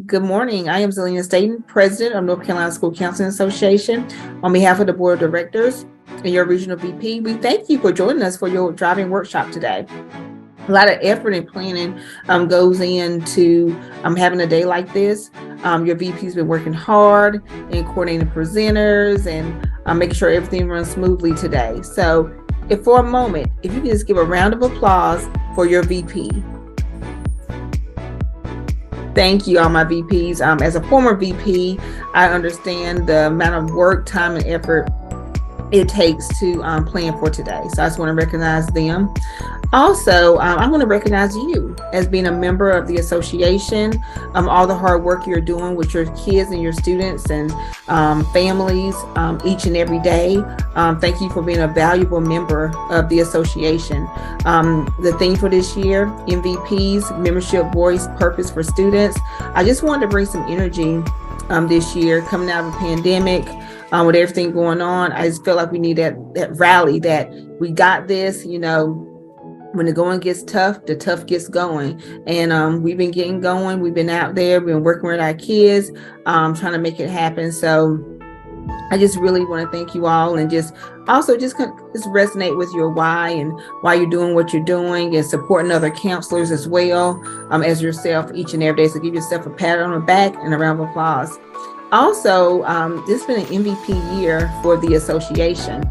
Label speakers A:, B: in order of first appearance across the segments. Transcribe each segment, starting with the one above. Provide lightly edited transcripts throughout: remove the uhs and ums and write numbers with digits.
A: Good morning. I am Zelina Staten, President of North Carolina School Counseling Association. On behalf of the Board of Directors and your Regional VP, we thank you for joining us for your driving workshop today. A lot of effort and planning goes into having a day like this. Your VP's been working hard and coordinating presenters and making sure everything runs smoothly today. So if for a moment, if you can just give a round of applause for your VP. Thank you, all my VPs. As a former VP, I understand the amount of work, time, and effort it takes to plan for today. So I just want to recognize them. Also, I want to recognize you as being a member of the association, all the hard work you're doing with your kids and your students and families each and every day. Thank you for being a valuable member of the association. The theme for this year, MVPs, Membership, Voice, Purpose for Students. I just wanted to bring some energy this year, coming out of a pandemic. With everything going on, I just feel like we need that rally, that we got this, when the going gets tough, the tough gets going. And we've been getting going. We've been out there, we've been working with our kids, trying to make it happen. So I just really want to thank you all, and just resonate with your why and why you're doing what you're doing, and supporting other counselors as well as yourself each and every day. So give yourself a pat on the back and a round of applause. Also, this has been an MVP year for the association.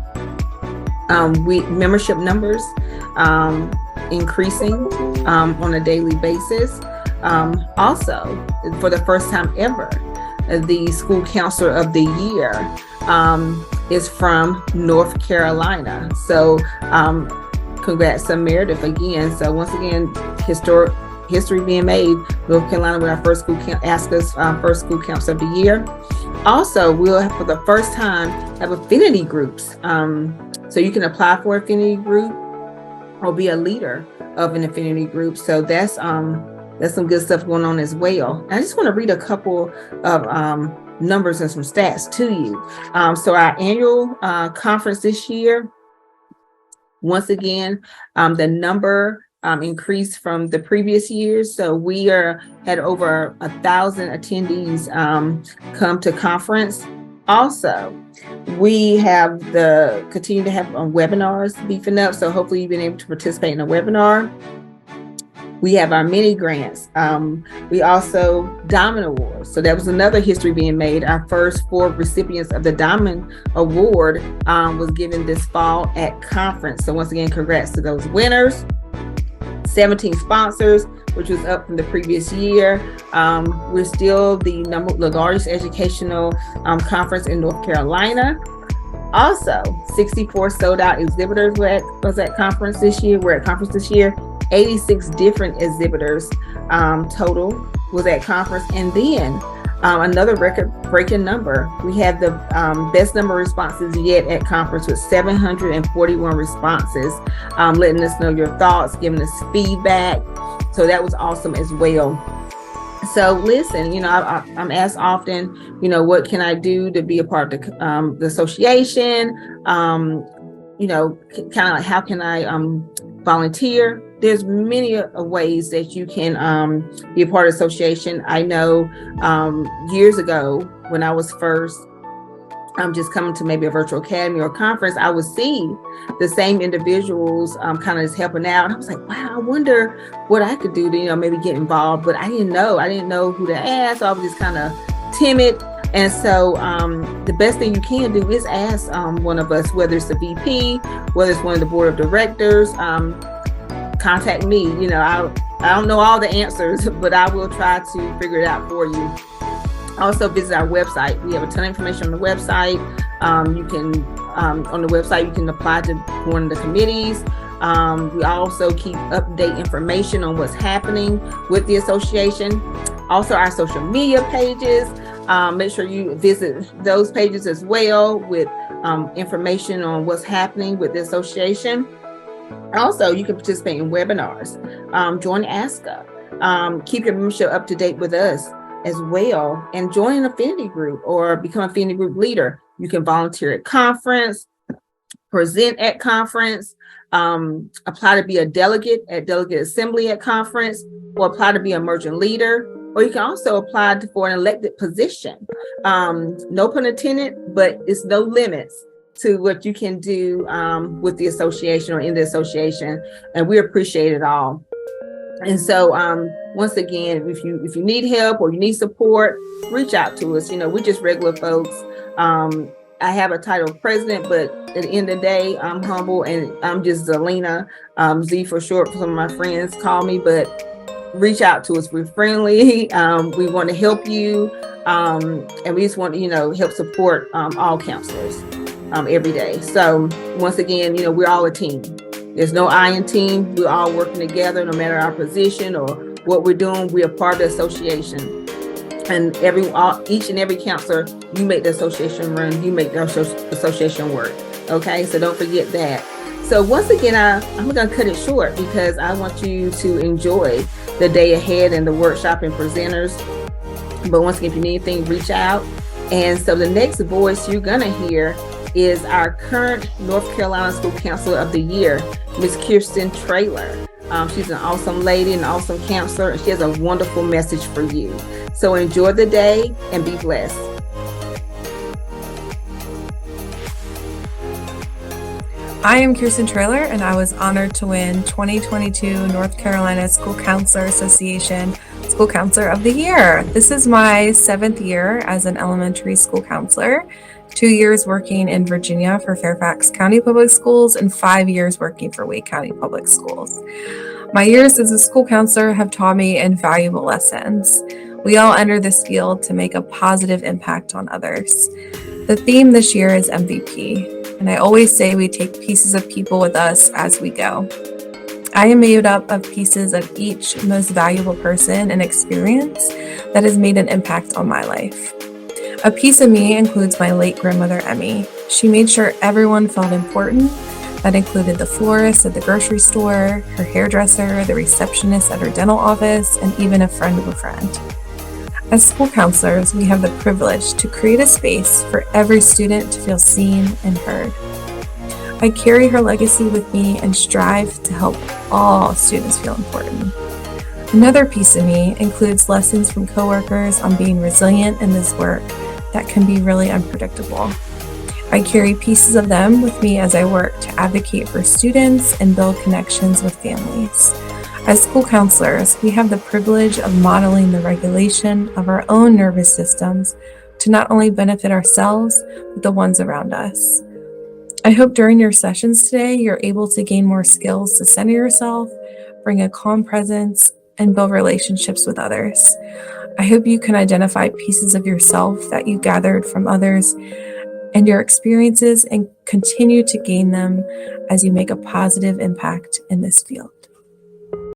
A: Membership numbers increasing on a daily basis. Also, for the first time ever, the School Counselor of the Year is from North Carolina. So congrats to Meredith again. So once again, history being made. North Carolina with our first school first School Counselor of the Year. Also, we'll have, for the first time, have affinity groups. So you can apply for an affinity group or be a leader of an affinity group. So that's some good stuff going on as well. And I just want to read a couple of numbers and some stats to you. So our annual conference this year, once again, the number increased from the previous years. So we had over 1,000 attendees come to conference. Also, we continue to have webinars beefing up. So hopefully you've been able to participate in a webinar. We have our mini grants. We also Diamond Awards. So that was another history being made. Our first 4 recipients of the Diamond Award was given this fall at conference. So once again, congrats to those winners. 17 sponsors, which was up from the previous year. We're still the largest educational conference in North Carolina. Also, 64 sold out exhibitors was at conference this year. We're at conference this year. 86 different exhibitors total was at conference. And then another record-breaking number. We had the best number of responses yet at conference, with 741 responses, letting us know your thoughts, giving us feedback. So that was awesome as well. So listen, I'm asked often, what can I do to be a part of the association? Kind of like, how can I volunteer? There's many ways that you can be a part of the association. I know years ago, when I was first just coming to maybe a virtual academy or conference, I would see the same individuals kind of just helping out. And I was like, wow, I wonder what I could do to, maybe get involved. But I didn't know who to ask. So I was just kind of timid. And so the best thing you can do is ask one of us, whether it's the VP, whether it's one of the board of directors. Contact me. I don't know all the answers, but I will try to figure it out for you. Also visit our website. We have a ton of information on the website. On the website, you can apply to one of the committees. We also keep update information on what's happening with the association. Also our social media pages. Make sure you visit those pages as well with information on what's happening with the association. Also, you can participate in webinars, join ASCA, keep your membership up to date with us as well, and join an affinity group or become an affinity group leader. You can volunteer at conference, present at conference, apply to be a delegate at delegate assembly at conference, or apply to be an emergent leader. or you can also apply for an elected position. No pun intended, but it's no limits to what you can do with the association or in the association, and we appreciate it all. And so once again, if you need help or you need support, reach out to us. We're just regular folks. I have a title of president, but at the end of the day, I'm humble and I'm just Zelina, Z for short. Some of my friends call me, but reach out to us. We're friendly. We want to help you. And we just want to, help support all counselors every day. So once again, we're all a team. There's no I in team. We're all working together, no matter our position or what we're doing. We are part of the association. And each and every counselor, you make the association run, you make the association work. Okay, so don't forget that. So once again, I'm going to cut it short because I want you to enjoy the day ahead and the workshop and presenters. But once again, if you need anything, reach out. And so the next voice you're going to hear is our current North Carolina School Counselor of the Year, Ms. Kirsten Traylor. She's an awesome lady, an awesome counselor, and she has a wonderful message for you. So enjoy the day and be blessed.
B: I am Kirsten Traylor, and I was honored to win 2022 North Carolina School Counselor Association School Counselor of the Year. This is my 7th year as an elementary school counselor, 2 years working in Virginia for Fairfax County Public Schools, and 5 years working for Wake County Public Schools. My years as a school counselor have taught me invaluable lessons. We all enter this field to make a positive impact on others. The theme this year is MVP, and I always say we take pieces of people with us as we go. I am made up of pieces of each most valuable person and experience that has made an impact on my life. A piece of me includes my late grandmother, Emmy. She made sure everyone felt important. That included the florist at the grocery store, her hairdresser, the receptionist at her dental office, and even a friend of a friend. As school counselors, we have the privilege to create a space for every student to feel seen and heard. I carry her legacy with me and strive to help all students feel important. Another piece of me includes lessons from coworkers on being resilient in this work that can be really unpredictable. I carry pieces of them with me as I work to advocate for students and build connections with families. As school counselors, we have the privilege of modeling the regulation of our own nervous systems to not only benefit ourselves, but the ones around us. I hope during your sessions today, you're able to gain more skills to center yourself, bring a calm presence, and build relationships with others. I hope you can identify pieces of yourself that you gathered from others and your experiences and continue to gain them as you make a positive impact in this field.